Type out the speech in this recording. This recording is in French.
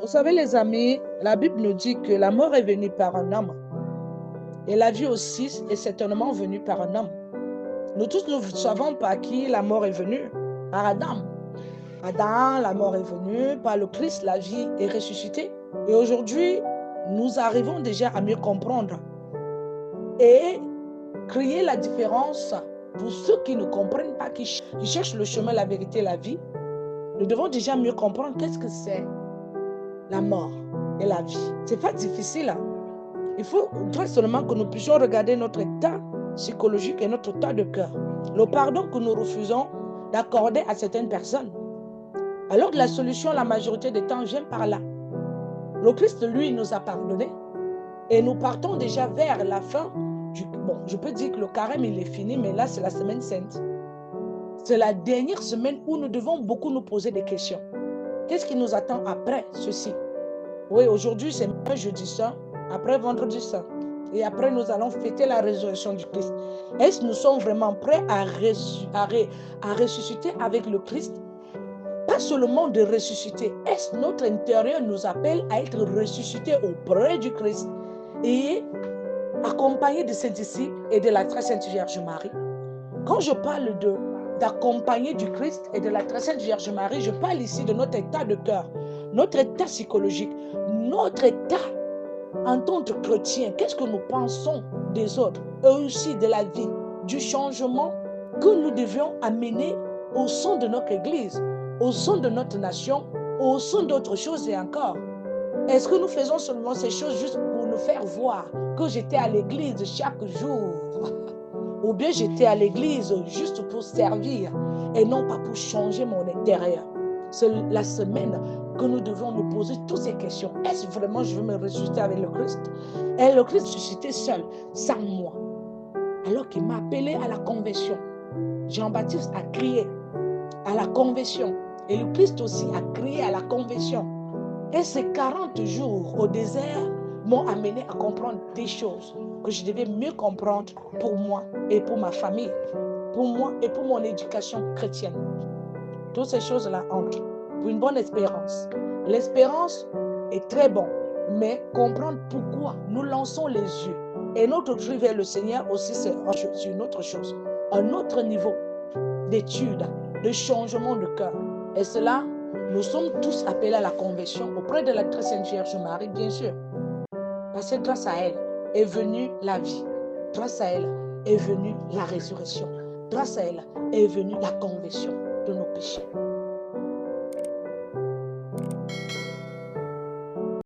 Vous savez, les amis, la Bible nous dit que la mort est venue par un homme. Et la vie aussi est certainement venue par un homme. Nous tous, nous savons par qui la mort est venue. Par Adam. Adam, la mort est venue. Par le Christ, la vie est ressuscitée. Et aujourd'hui, nous arrivons déjà à mieux comprendre et créer la différence pour ceux qui ne comprennent pas, qui cherchent le chemin, la vérité, la vie. Nous devons déjà mieux comprendre qu'est-ce que c'est la mort et la vie. C'est pas difficile. Il faut très seulement que nous puissions regarder notre état psychologique et notre état de cœur. Le pardon que nous refusons d'accorder à certaines personnes. Alors que la solution, la majorité des temps, vient par là. Le Christ, lui, nous a pardonné. Et nous partons déjà vers la fin. Bon, je peux dire que le carême, il est fini, mais là, c'est la semaine sainte. C'est la dernière semaine où nous devons beaucoup nous poser des questions. Qu'est-ce qui nous attend après ceci? Oui, aujourd'hui, c'est jeudi saint, après vendredi saint. Et après, nous allons fêter la résurrection du Christ. Est-ce que nous sommes vraiment prêts à ressusciter avec le Christ? Pas seulement de ressusciter. Est-ce que notre intérieur nous appelle à être ressuscité auprès du Christ et accompagné de ses disciples et de la très sainte Vierge Marie? Quand je parle d'accompagner du Christ et de la très sainte Vierge Marie, je parle ici de notre état de cœur, notre état psychologique, notre état en tant que chrétien. Qu'est-ce que nous pensons des autres et aussi de la vie, du changement que nous devions amener au sein de notre Église, au sein de notre nation, au sein d'autres choses et encore. Est-ce que nous faisons seulement ces choses juste pour nous faire voir que j'étais à l'église chaque jour? Ou bien j'étais à l'église juste pour servir et non pas pour changer mon intérieur? C'est la semaine que nous devons nous poser toutes ces questions. Est-ce vraiment je veux me ressusciter avec le Christ? Et le Christ ressuscité seul, sans moi. Alors qu'il m'a appelé à la conversion. Jean-Baptiste a crié à la conversion. Et le Christ aussi a crié à la conversion. Et ces 40 jours au désert m'ont amené à comprendre des choses que je devais mieux comprendre pour moi et pour ma famille, pour moi et pour mon éducation chrétienne. Toutes ces choses-là entrent pour une bonne espérance. L'espérance est très bonne, mais comprendre pourquoi nous lançons les yeux et notre cri vers le Seigneur aussi, c'est une autre chose, un autre niveau d'étude, de changement de cœur. Et cela, nous sommes tous appelés à la conversion auprès de la très sainte Vierge Marie, bien sûr. Parce que grâce à elle est venue la vie. Grâce à elle est venue la résurrection. Grâce à elle est venue la conversion de nos péchés.